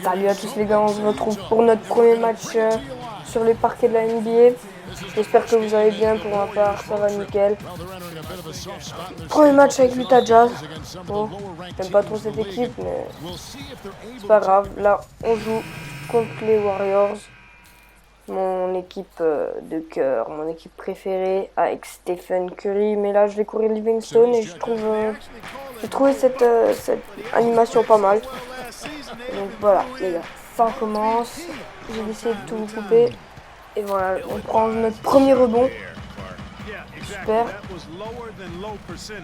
Salut à tous les gars, on se retrouve pour notre premier match sur les parquets de la NBA. J'espère que vous allez bien, pour ma part ça va nickel. Premier match avec l'Utah Jazz. Bon, j'aime pas trop cette équipe mais c'est pas grave. Là on joue contre les Warriors. Mon équipe de cœur, mon équipe préférée avec Stephen Curry. Mais là je vais courir Livingstone et j'ai trouvé cette animation pas mal. Donc voilà les gars, ça commence. J'ai décidé de tout couper. Et voilà, on prend notre premier rebond. Super.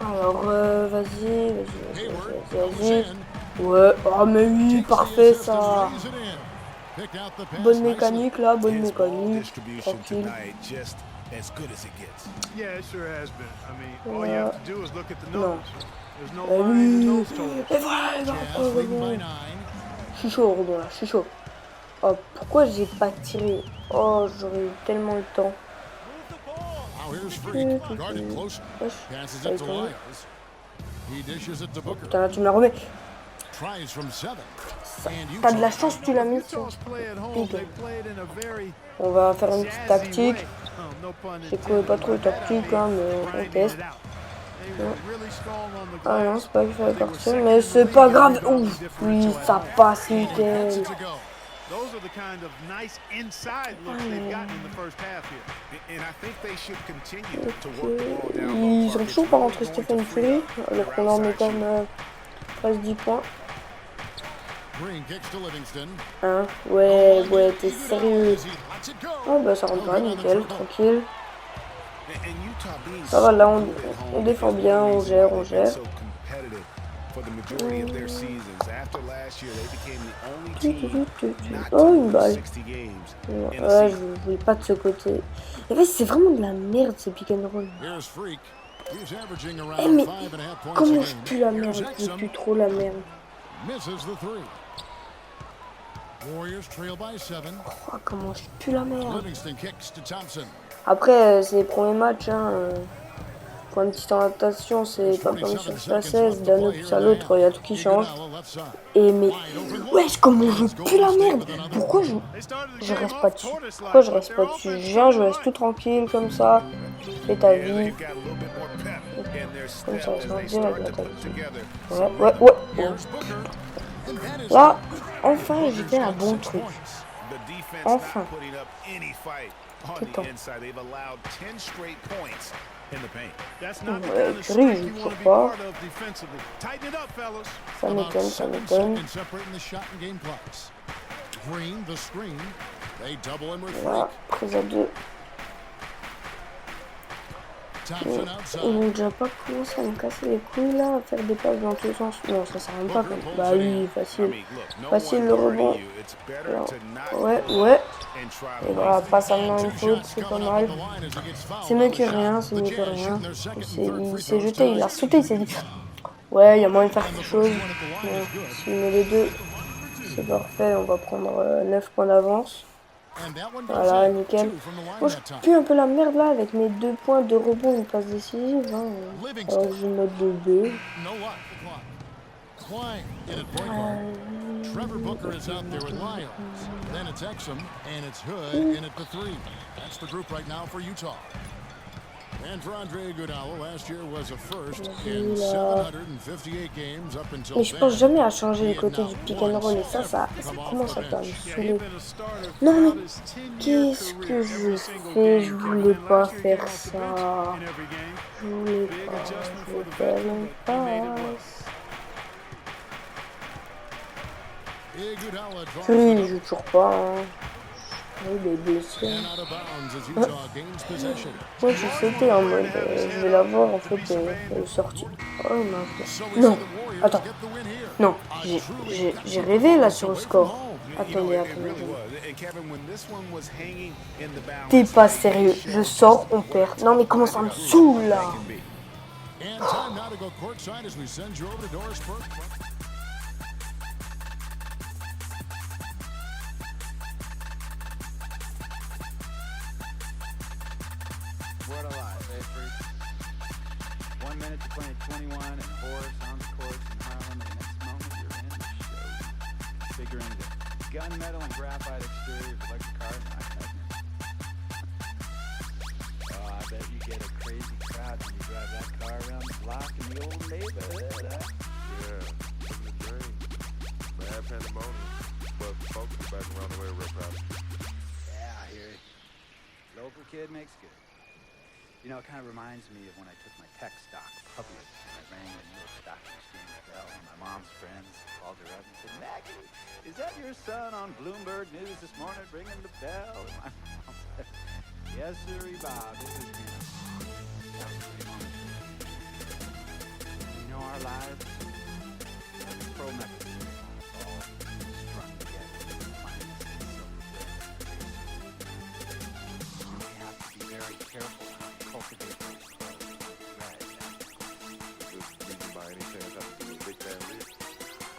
Alors vas-y. Ouais, oh mais oui, parfait ça. Bonne mécanique là, bonne mécanique. Tranquille. Non. Oui. Et voilà les gars, on prend le rebond. Je suis chaud au rebond là, je suis chaud. Oh, pourquoi j'ai pas tiré? Oh, j'aurais eu tellement le temps. Oh, putain, là tu me la remets. T'as de la chance, tu l'as mis sur. On va faire une petite tactique. Je connais pas trop de tactique, hein, mais on teste. Ah non, c'est pas qu'il fallait partir, mais c'est pas grave. Ouf, oui, ça passe nickel. Those are the kind of nice inside looks they've gotten in the first half here. And I think they should continue to work the ball down. Ils ont toujours pas rentré Stephen Curry, alors qu'on en met comme presque 10 points. Hein? Ouais, t'es sérieux? Oh bah ça rentre pas, nickel, tranquille. Ça va, là on défend bien, on gère. Oh, une balle. Ouais, je voulais pas de ce côté. En fait, c'est vraiment de la merde ce pick and roll. Eh mais comment je pue la merde? Je pue trop la merde. Oh, comment je pue la merde. Après, c'est les premiers matchs, hein. Pour une petite adaptation, c'est pas comme sur la 16, d'un autre à l'autre, il y a tout qui change. Et mais, wesh, comment je pue la merde? Pourquoi je reste pas dessus? Pourquoi je reste pas dessus? Je reste tout tranquille, comme ça, fais ta vie. Comme ça, on se dit avec la tactique. Ouais. Là, enfin, j'ai fait un bon truc. Enfin. Putain. Ouais, Curry, il joue toujours pas. Ça m'étonne. Voilà, prise à deux. Ils ont déjà pas commencé à me casser les couilles là, à faire des passes dans tous les sens. Non, ça sert même pas comme. Bah oui, facile le rebond. Ouais. Et voilà, passe amenant une faute, c'est pas mal. C'est mieux que rien. Il s'est jeté, il a sauté, il s'est dit ouais, il y a moyen de faire quelque chose. S'il met les deux, c'est parfait, on va prendre 9 points d'avance. Voilà, nickel. Moi, je pue un peu la merde là avec mes 2 points de rebond, une passe décisive. Hein. Alors que je vais mettre de 2. Trevor Booker is out there with Lyles. Then it's Aime, and it's Hood in at the 3. That's the group right now for Utah. And for Dégoutée, last year was a first in 758 games up until mais je pense jamais à changer les côtés du pick and roll et ça commence à me saouler. Non mais qu'est-ce que je fais? Je voulais pas faire ça. Je voulais faire une passe. Curry, il joue toujours pas. Hein. Il est blessé. Moi, j'ai sauté en mode je vais la voir, en fait, elle est sortie. Oh, il m'a fait. Non, attends. Non, j'ai rêvé là sur le score. Attendez. T'es pas sérieux. Je sors, on perd. Non, mais comment ça me saoule là? Word alive, eh, freak? 1 minute to play at 21 and Horace on the court in Harlem, and the next moment you're in the show. figuring that gunmetal and graphite exteriors, electric cars, oh, I bet you get a crazy crowd when you drive that car around the block in the old neighborhood, huh? Yeah, living the dream. Mad pandemonium, but folks are back around the way real crowded. Yeah, I hear it. Local kid makes good. You know, it kind of reminds me of when I took my tech stock public. I rang the New York Stock Exchange bell, and my mom's friends called her up and said, "Maggie, is that your son on Bloomberg News this morning ringing the bell?" And my mom said, "Yes, sir, Bob, it was him." That was pretty moment. You know, our lives, like a pro method, all strung together in the finest silver thread. We have to be very careful how we cultivate those clothes. Right. This reason by any chance have to do with big family?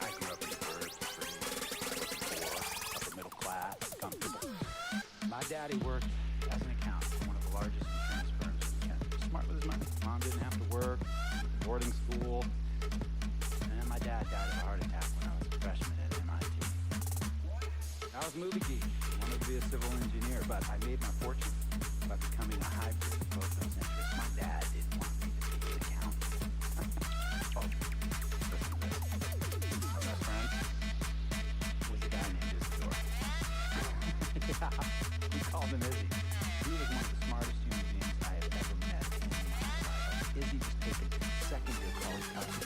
I grew up in the birds, poor, upper middle class, comfortable. My daddy worked as an accountant for one of the largest insurance firms in the country. Smart with his money. Mom didn't have to work, boarding school. And my dad died of a heart attack when I was a freshman at MIT. I was a movie geek. Wanted to be a civil engineer, but I made my fortune by becoming a hybrid of both those interests. My dad didn't want me to be an accountant. Oh, listen to this. My best friend was a guy named Isidore. Yeah, we called him Izzy. He was one of the smartest human beings I have ever met in my life. Izzy was taking second year college classes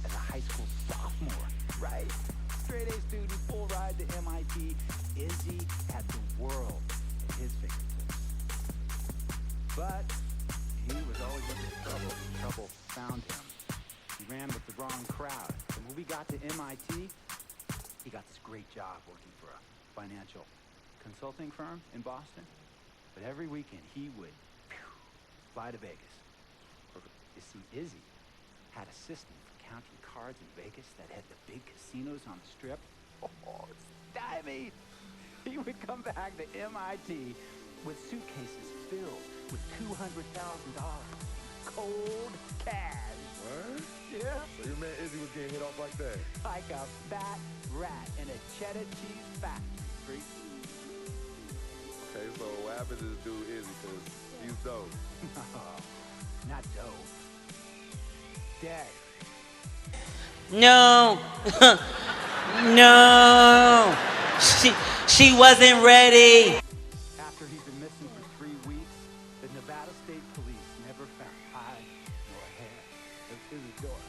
as a high school sophomore. Right. Straight A student, full ride to MIT. Izzy had the world at his fingertips. But he was always looking for trouble. Trouble found him. He ran with the wrong crowd. And when we got to MIT, he got this great job working for a financial consulting firm in Boston. But every weekend he would fly to Vegas. You see, Izzy had a system for counting cards in Vegas that had the big casinos on the strip. Oh, stymied! He would come back to MIT with suitcases filled with $200,000 in cold cash. What? Yeah. So your man Izzy was getting hit off like that? Like a fat rat in a cheddar cheese factory, freak. Okay, so what happened to this dude Izzy? Because he's dope. Not dope. Dead. No. No. She wasn't ready. After he'd been missing for 3 weeks, the Nevada State Police never found hide nor hair of Isidore.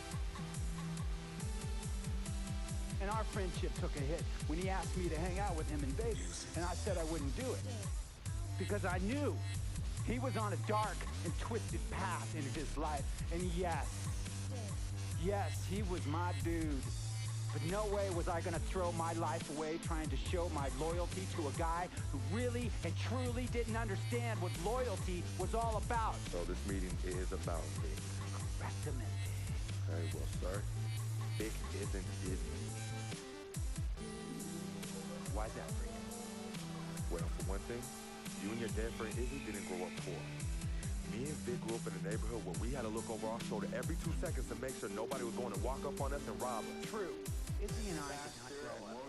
And our friendship took a hit when he asked me to hang out with him in Vegas, and I said I wouldn't do it. Because I knew he was on a dark and twisted path in his life. And yes, he was my dude. But no way was I gonna throw my life away trying to show my loyalty to a guy who really and truly didn't understand what loyalty was all about. So this meeting is about Vic. Correctamente. Okay, well, sir, Vic isn't Disney. Why's that for you? Well, for one thing, you and your dead friend Izzy didn't grow up poor. Me and Vic grew up in a neighborhood where we had to look over our shoulder every 2 seconds to make sure nobody was going to walk up on us and rob us. True. Izzy and I did not grow up.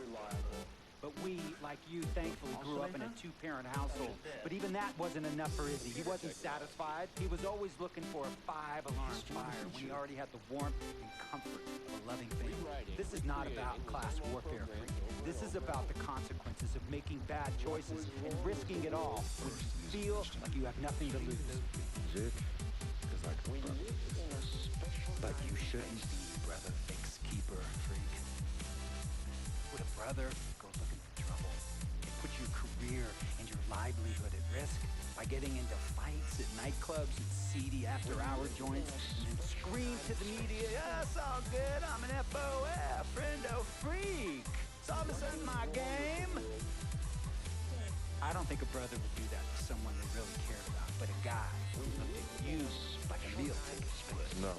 But we, like you, thankfully grew up in a 2-parent household. But even that wasn't enough for Izzy. He wasn't satisfied. He was always looking for a 5-alarm fire when he already had the warmth and comfort of a loving family. This is not about class warfare. This is about the consequences of making bad choices and risking it all when you feel like you have nothing to lose. Vic is like a brother. But you shouldn't be brother fix-keeper, freak. Would a brother go looking for trouble and put your career and your livelihood at risk by getting into fights at nightclubs and seedy after-hour joints and then scream to the media, "Yeah, it's all good, I'm an FOF, friendo freak. Saw this in my game." I don't think a brother would do that to someone they really cared about, but a guy who looked at you like a meal ticket would. No.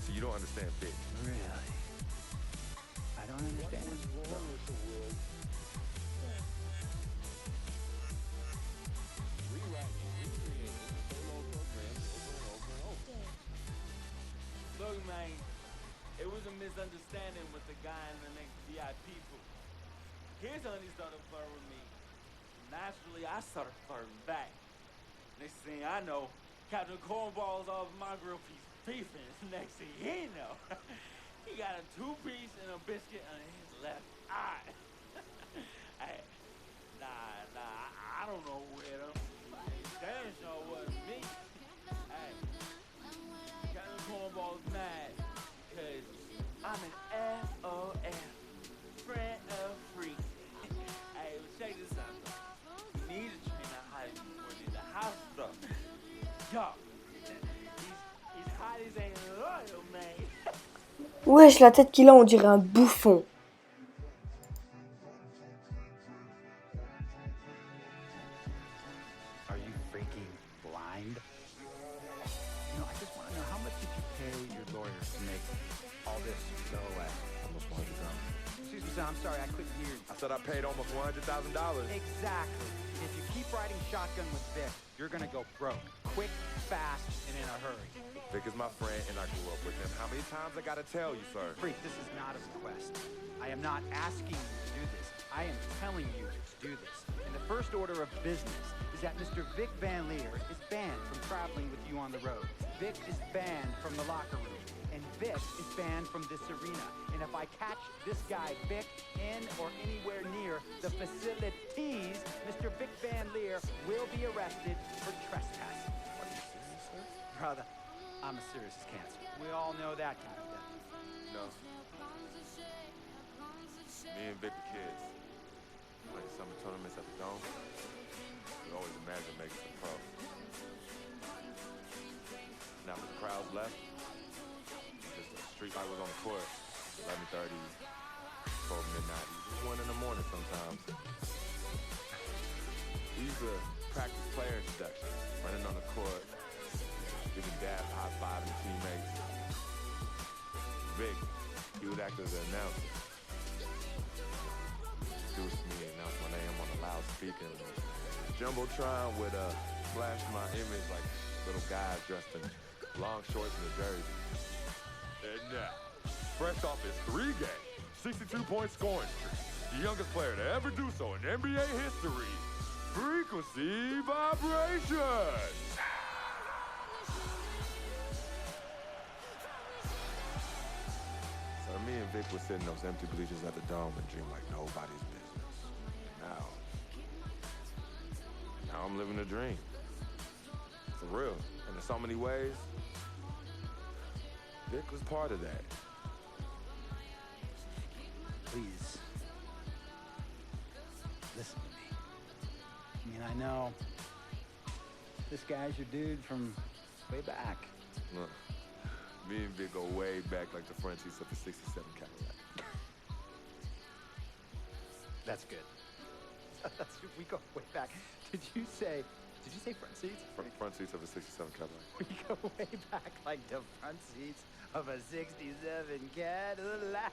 So you don't understand Vic. Really? I don't understand. Look, man, it was a misunderstanding with the guy in the next VIP booth. His honey started flirting with me. Naturally, I started flirting back. Next thing I know, Captain Cornball's off my grill piece beefing. Next thing he know, he got a 2-piece and a biscuit on his left eye. Hey, I don't know where them. Damn sure wasn't me. Hey, Captain Cornball's mad because I'm an FOF, friend of freak. Hey, but check this out though. You need to train that hide before you leave the house though. Yo, he's hot as ain't loyal, man. Wesh, la tête qu'il a, on dirait un bouffon. Are you freaking blind? You know, I just want to know, how much did you pay your lawyer to make all this go away? Almost $100,000. Excuse me, sir, I'm sorry, I couldn't hear you. I said I paid almost $100,000. Exactly. If you keep riding shotgun with Vic, you're gonna go broke. Quick, fast, and in a hurry. Vic is my friend, and I grew up with him. How many times I gotta tell you, sir? Freak, this is not a request. I am not asking you to do this. I am telling you to do this. And the first order of business is that Mr. Vic Van Leer is banned from traveling with you on the road. Vic is banned from the locker room. And Vic is banned from this arena. And if I catch this guy, Vic, in or anywhere near the facilities, Mr. Vic Van Leer will be arrested for trespassing. Are you serious, sir? Brother, I'm as serious as cancer. We all know that kind of thing. No. Me and Vic were kids. Playing summer tournaments at the Dome. We always imagined making some pro. Now when the crowds left, just the street light was on the court. 11:30, 12 midnight. It was 1 in the morning sometimes. We used to practice player introductions, running on the court, giving dad high five to teammates. Vic, he would act as an announcer. Introduce me and announce my name on a loudspeaker. Jumbotron would flash my image like little guys dressed in long shorts and a jersey. And now, fresh off his 3-game, 62-point scoring streak, the youngest player to ever do so in NBA history, Frequency Vibrations. So me and Vic would sit in those empty bleachers at the Dome and dream like nobody's business. Now I'm living a dream. For real. And in so many ways, Vic was part of that. Please, listen to me. I mean, I know this guy's your dude from way back. Look, me and Vic go way back like the front seats of the 67 Cadillac. That's good. We go way back. Did you say front seats? Front seats of a 67 Cadillac. We go way back like the front seats of a 67 Cadillac.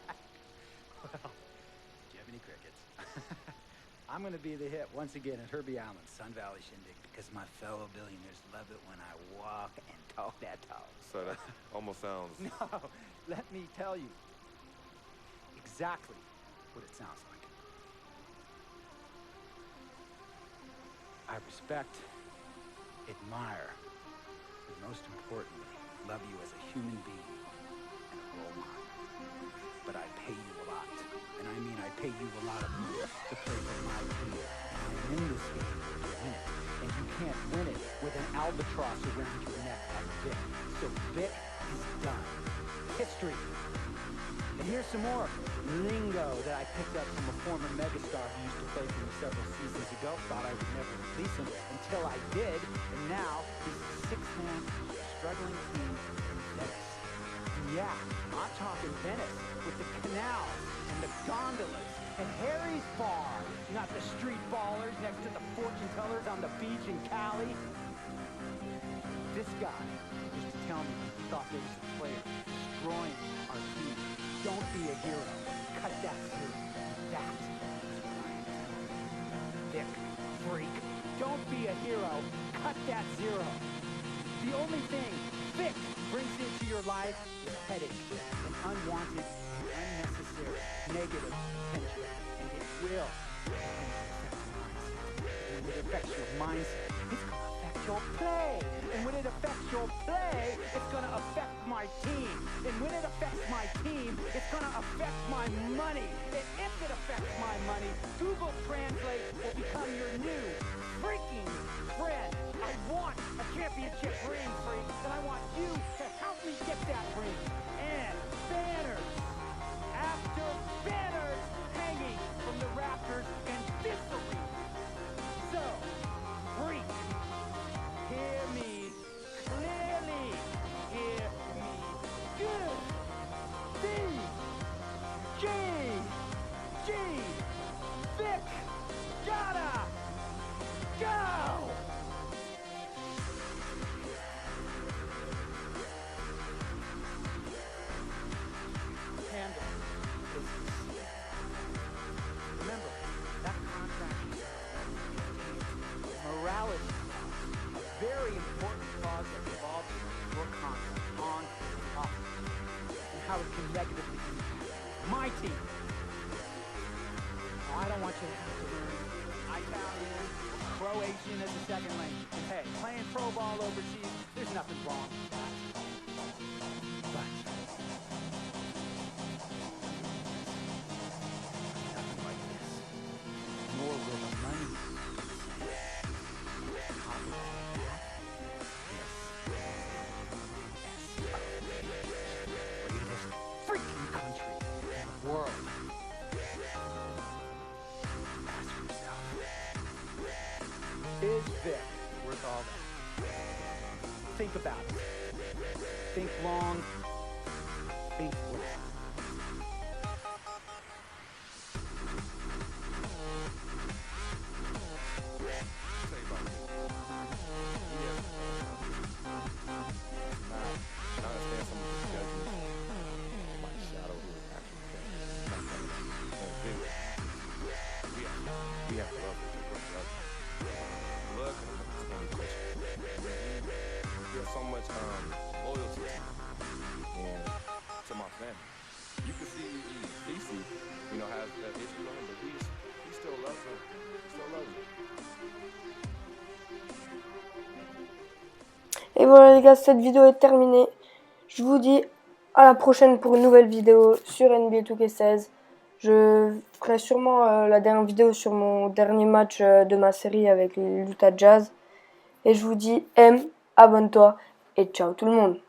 Well, do you have any crickets? I'm going to be the hit once again at Herbie Allen's Sun Valley Shindig because my fellow billionaires love it when I walk and talk that talk. So that almost sounds... No, let me tell you exactly what it sounds like. I respect, admire, and most importantly, love you as a human being and a role model. But I pay you a lot. And I mean I pay you a lot of money to play for my team. And I'm in this game to win it. And you can't win it with an albatross around your neck like Vic. So Vic is done. History. And here's some more lingo that I picked up from a former megastar who used to play for me several seasons ago. Thought I would never release him until I did. And now he's the 6th-man struggling team in Venice. And yeah, I'm talking Venice with the canals and the gondolas and Harry's bar, not the street ballers next to the fortune tellers on the beach in Cali. This guy used to tell me he thought there was a player destroying our team. Don't be a hero. Cut that through. That is what I am. Vic, freak. Don't be a hero. Cut that 0. The only thing Vic brings into your life is headache and unwanted, unnecessary, negative tension. And it will. And when it affects your mindset, it's going to affect your play. And when it affects your play, it's going to affect my team. And when it affects my team, it's going to affect my money. And if it affects my money, Google Translate will become your new freaking friend. I want a championship ring, freak, and I want you to help me get that ring. And banners after banners hanging from the rafters in this arena. So, freak, hear me clearly. Hear me good. D-G-G, Vic, gotta go. Handle business. Remember, that contract is morality, a very important clause that involves your contract on and off, and how it can negatively impact my team. Now, I don't want you to have to learn Italian, Croatian as a second language. Hey, playing pro ball overseas, there's nothing wrong with that. But nothing like this. Nor will the money. Greatest freaking country in the world. Ask yourself, is Vic worth all that? Think about it. Think long. Think well. So much loyalty and to my family. You can see DC, you know, has that issue on him, but he still loves him. He still loves him. Et voilà les gars, cette vidéo est terminée. Je vous dis à la prochaine pour une nouvelle vidéo sur nba2k16. Je ferai sûrement la dernière vidéo sur mon dernier match de ma série avec les Utah Jazz. Et je vous dis aime, abonne-toi et ciao tout le monde.